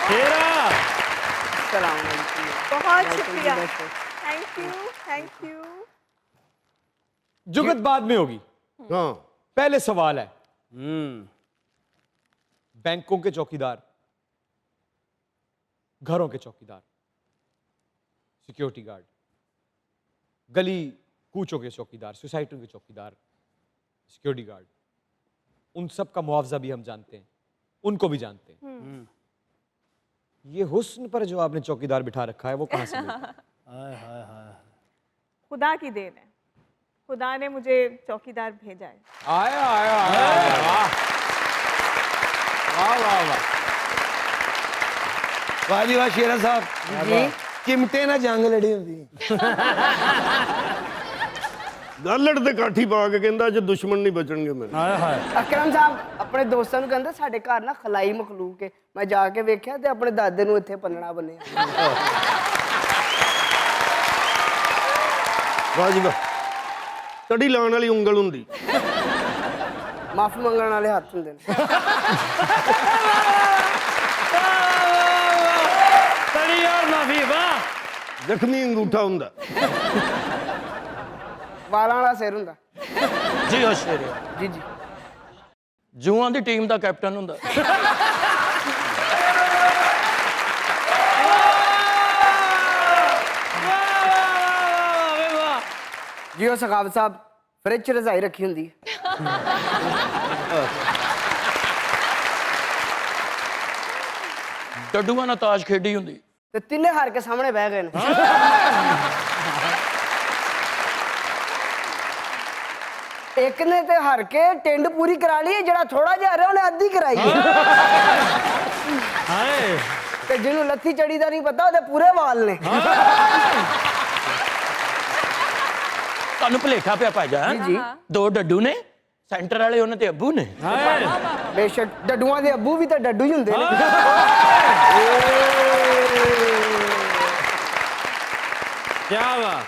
बहुत शुक्रिया, thank you. जुगत बाद में होगी। हाँ पहले सवाल है, बैंकों के चौकीदार, घरों के चौकीदार, सिक्योरिटी गार्ड, गली कूचों के चौकीदार, सोसाइटियों के चौकीदार, सिक्योरिटी गार्ड, उन सब का मुआवजा भी हम जानते हैं, उनको भी जानते हैं। ये हुस्न पर जो आपने चौकीदार बिठा रखा है वो कहां से मिला? खुदा की देन है, खुदा ने मुझे चौकीदार भेजा है। आया आया आया, वाह वाह वाह वाह। वाह जी वाह शेरा साहब जी, चिमटे ना जंग लड़ी होंदी ਗਾਲੜ ਤੇ ਕਾਠੀ ਪਾ ਕੇ ਕਹਿੰਦਾ ਜੇ ਦੁਸ਼ਮਣ ਨਹੀਂ ਬਚਣਗੇ ਮੇਰੇ। ਅਕਰਮ ਸਾਹਿਬ ਆਪਣੇ ਦੋਸਤਾਂ ਨੂੰ ਕਹਿੰਦਾ ਸਾਡੇ ਘਰ ਨਾ ਖਲਾਈ ਮਖਲੂਕ ਹੈ। ਮੈਂ ਜਾ ਕੇ ਵੇਖਿਆ ਤੇ ਆਪਣੇ ਦਾਦੇ ਨੂੰ ਇੱਥੇ ਪੰਨਣਾ ਬੰਨਿਆ। ਵਾਹ ਜੀ ਵਾਹ, ਤੜੀ ਲਾਉਣ ਵਾਲੀ ਉਂਗਲ ਹੁੰਦੀ, ਮਾਫੀ ਮੰਗਣ ਵਾਲੇ ਹੱਥ ਹੁੰਦੇ ਨੇ। तड़ी और माफी, वाह। ਜ਼ਖਮੀ ਅੰਗੂਠਾ ਹੁੰਦਾ। ਵਾਲਾਂ ਵਾਲਾ ਸਿਰ ਹੁੰਦਾ। जी हो शेरे, ਜੀ ਜੀ ਜੂਆਂ ਦੀ ਟੀਮ ਦਾ ਕੈਪਟਨ ਹੁੰਦਾ। ਜੀ ਉਹ ਸਖਾਵਤ ਸਾਹਿਬ ਫਰਿੱਜ 'ਚ ਰਜ਼ਾਈ ਰੱਖੀ ਹੁੰਦੀ ਹੈ। ਡੱਡੂਆਂ ਨਾਲ ਤਾਸ਼ ਖੇਡੀ ਹੁੰਦੀ। ਤੇ ਤਿੰਨੇ ਹਾਰ ਕੇ ਸਾਹਮਣੇ ਬਹਿ ਗਏ ਨੇ। ਇੱਕ ਨੇ ਤੇ ਹਾਰ ਕੇ ਟਿੰਡ ਪੂਰੀ ਕਰਾ ਲਈ, ਜਿਹੜਾ ਥੋੜਾ ਜਿਹਾ ਹਾਰਿਆ ਉਹਨੇ ਅੱਧੀ ਕਰਾਈ ਹੈ। ਤੇ ਜਿਹਨੂੰ ਲੱਥੀ ਚੜੀ ਦਾ ਨਹੀਂ ਪਤਾ ਉਹਦੇ ਪੂਰੇ ਵਾਲ ਨੇ। ਤੁਹਾਨੂੰ ਭੁਲੇਖਾ ਪਿਆ ਭਾਜਾ। ਜੀ ਦੋ ਡੱਡੂ ਨੇ, ਸੈਂਟਰ ਵਾਲੇ ਉਹਨਾਂ ਤੇ ਅੱਬੂ ਨੇ। ਬੇਸ਼ੱਕ ਡੱਡੂਆਂ ਦੇ ਅੱਬੂ ਵੀ ਤਾਂ ਡੱਡੂ ਹੀ ਹੁੰਦੇ ਨੇ। क्या बात।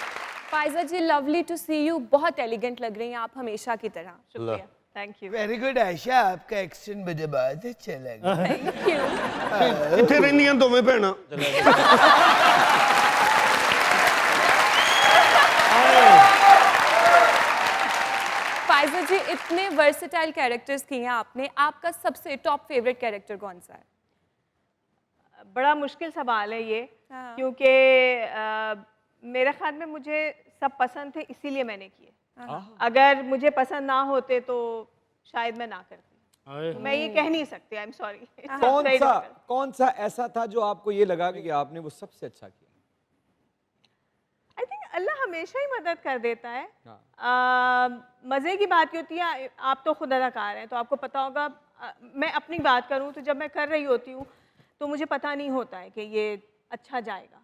फायजा जी, लवली टू सी यू, बहुत एलिगेंट लग रही हैं आप हमेशा की तरह। शुक्रिया, thank you. Very good Ayesha, आपका एक्सेंट मुझे बहुत अच्छा लगा। Thank you. ਕਿੱਥੇ ਰਹਿੰਦੀਆਂ ਦੋਵੇਂ ਭੈਣਾਂ? फायजा जी, इतने वर्सेटाइल कैरेक्टर्स किए हैं आपने, आपका सबसे टॉप फेवरेट कैरेक्टर कौन सा है? बड़ा मुश्किल सवाल है ये, हाँ। क्योंकि मेरे ख्याल में मुझे सब पसंद थे, इसीलिए मैंने किए। अगर मुझे पसंद ना होते तो शायद मैं ना करती। तो मैं ये कह नहीं सकती, आई एम सॉरी। कौन सा ऐसा था जो आपको ये लगा कि आपने वो सबसे अच्छा किया? आई थिंक अल्लाह हमेशा ही मदद कर देता है। हाँ। मज़े की बात ये होती है, आप तो खुद अदाकार हैं तो आपको पता होगा। मैं अपनी बात करूं तो जब मैं कर रही होती हूँ तो मुझे पता नहीं होता है कि ये अच्छा जाएगा।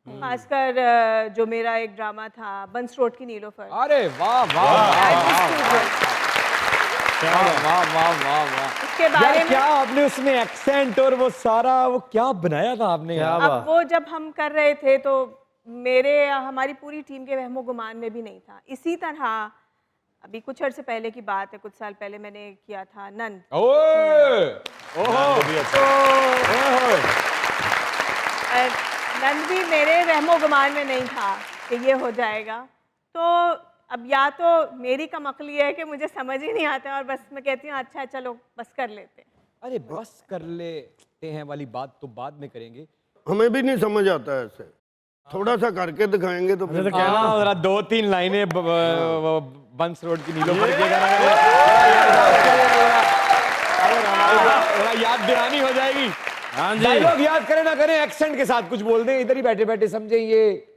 खासकर जो मेरा एक ड्रामा था बंस रोड की नीलोफर। अरे वाह वाह वाह वाह वाह वाह। उसके बारे में क्या आपने उसमें एक्सेंट और वो सारा वो क्या बनाया था आपने? अब वो जब हम कर रहे थे तो हमारी पूरी टीम के वहमो गुमान में भी नहीं था। इसी तरह अभी कुछ अर्से पहले की बात है, कुछ साल पहले मैंने किया था नंद। नंद भी मेरे रहमो गुमान में नहीं था कि ये हो जाएगा। तो अब या तो मेरी कम अक्ली है कि मुझे समझ ही नहीं आता और बस मैं कहती हूँ अच्छा चलो बस कर लेते हैं। अरे बस कर लेते हैं वाली बात तो बाद में करेंगे। हमें भी नहीं समझ आता है ऐसे, थोड़ा सा करके दिखाएंगे तो फिर। जरा 2-3 लाइनें बंस रोड की नीलोफर की याद दिलानी हो जाएगी। डायलॉग याद करें ना करें, एक्सेंट के साथ कुछ बोल दें, इधर ही बैठे बैठे समझे ये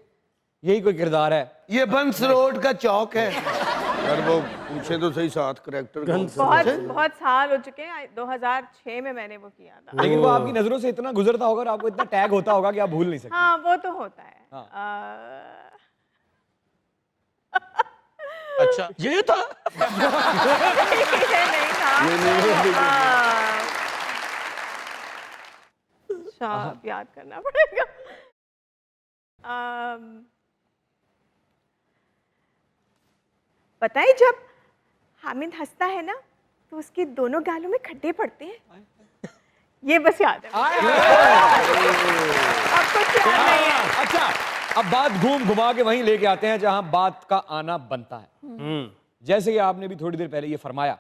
यही कोई किरदार है। ये बंस रोड का चौक है। यार वो पूछे तो सही, साथ करेक्टर बहुत साल हो चुके हैं। 2006 में मैंने वो किया था। लेकिन वो आपकी नजरों से इतना गुजरता होगा और आपको इतना टैग होता होगा कि आप भूल नहीं सकते। हाँ वो तो होता है। अच्छा ये था। नहीं था। अच्छा याद करना पड़ेगा। पता है जब हामिद हंसता है ना तो उसके दोनों गालों में खड्डे पड़ते हैं। ये बस याद है। अब बात घूम घुमा के वहीं लेके आते हैं जहां बात का आना बनता है। जैसे कि आपने भी थोड़ी देर पहले ये फरमाया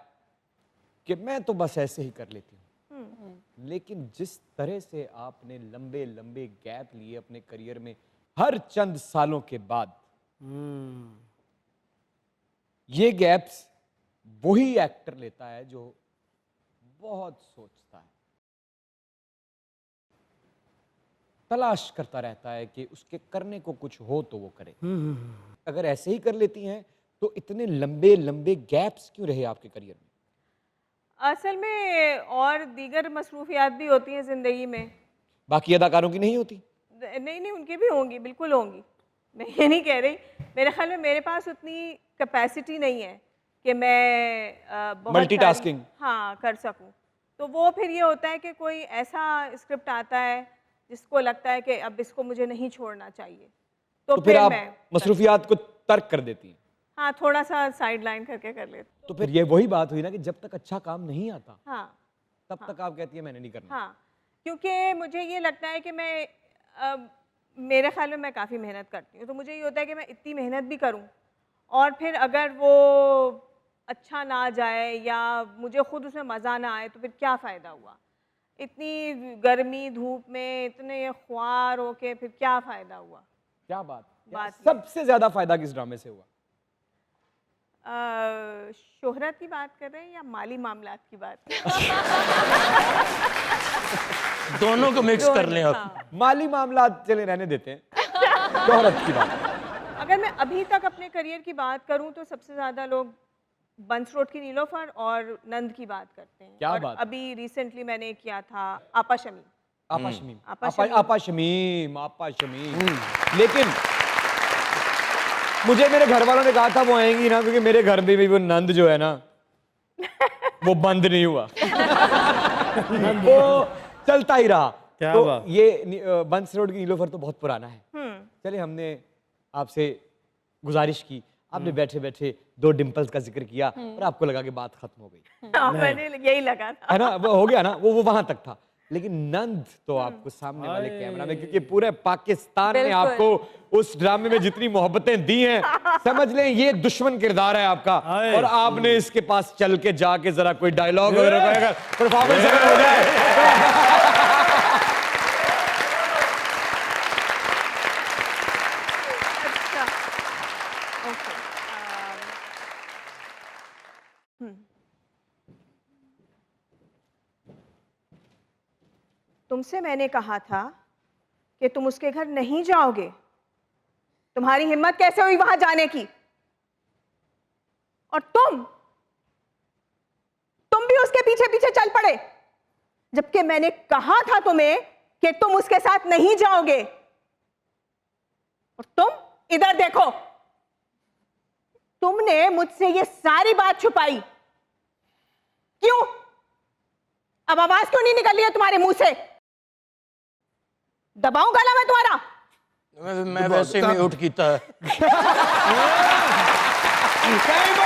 कि मैं तो बस ऐसे ही कर लेती हूं, लेकिन जिस तरह से आपने लंबे लंबे गैप लिए अपने करियर में हर चंद सालों के बाद, ये गैप्स वही एक्टर लेता है जो बहुत सोचता है, तलाश करता रहता है कि उसके करने को कुछ हो तो वो करे। अगर ऐसे ही कर लेती हैं तो इतने लंबे लंबे गैप्स क्यों रहे आपके करियर में? असल में और दीगर मसरूफियात भी होती हैं ज़िंदगी में। बाकी अदाकारों की नहीं होती? नहीं नहीं, उनकी भी होंगी, बिल्कुल होंगी, मैं ये नहीं कह रही। मेरे ख्याल में मेरे पास उतनी कैपेसिटी नहीं है कि मैं बहुत मल्टीटास्किंग। हाँ कर सकूं। तो वो फिर ये होता है कि कोई ऐसा स्क्रिप्ट आता है जिसको लगता है कि अब इसको मुझे नहीं छोड़ना चाहिए, तो फिर आप मैं मसरूफियात को तर्क कर देती हैं? हाँ थोड़ा सा साइड लाइन करके कर लेती तो फिर ये वही बात हुई ना कि जब तक अच्छा काम नहीं आता हाँ तब तक आप कहती है मैंने नहीं करना। हाँ, क्योंकि मुझे ये लगता है कि मेरे ख्याल में मैं काफ़ी मेहनत करती हूँ, तो मुझे ये होता है कि मैं इतनी मेहनत भी करूँ और फिर अगर वो अच्छा ना जाए या मुझे खुद उसमें मज़ा ना आए तो फिर क्या फ़ायदा हुआ। इतनी गर्मी धूप में इतने ख्वार हो के फिर क्या फ़ायदा हुआ। क्या बात, बात सबसे ज्यादा फायदा किस ड्रामे से हुआ? शोहरत की बात कर रहे हैं या माली मामलात की बात कर दोनों को मिक्स कर लें आप। हाँ। माली मामला चले रहने देते हैं, शोहरत की बात। अगर मैं अभी तक अपने करियर की बात करूं तो सबसे ज़्यादा लोग बंस रोड की नीलोफर और नंद की बात करते हैं। क्या और बात? अभी रिसेंटली मैंने किया था आपा शमी। आपा शमीम, आपा आपा शमीम, आपा शमीम। लेकिन मुझे मेरे घर वालों ने कहा था वो आएंगी ना, क्योंकि मेरे घर में भी वो नंद जो है ना वो बंद नहीं हुआ वो चलता ही रहा। क्या तो बात? ये बंस रोड की नीलोफर तो बहुत पुराना है। चलिए हमने आपसे गुजारिश की, आपने बैठे बैठे दो डिंपल्स का जिक्र किया और आपको लगा कि बात खत्म हो गई, हाँ, मैंने यही लगा था। है ना, वो हो गया ना, वो वहां तक था। लेकिन नंद तो आपको सामने वाले कैमरा में, क्योंकि पूरे पाकिस्तान ने बिल्कुल। आपको उस ड्रामे में जितनी मोहब्बतें दी हैं, समझ लें ये दुश्मन किरदार है आपका। हाय। और आपने इसके पास चल के जाके जरा कोई डायलॉग वगैरह अगर परफॉर्मेंस अगर हो जाए अच्छा, ओके। तुमसे मैंने कहा था कि तुम उसके घर नहीं जाओगे। तुम्हारी हिम्मत कैसे हुई वहां जाने की? और तुम भी उसके पीछे पीछे चल पड़े, जबकि मैंने कहा था तुम्हें कि तुम उसके साथ नहीं जाओगे। और तुम इधर देखो, तुमने मुझसे ये सारी बात छुपाई क्यों? अब आवाज क्यों नहीं निकल रही है तुम्हारे मुंह से? दबाऊं गला मैं तुम्हारा? मैं वैसे म्यूट कीता है।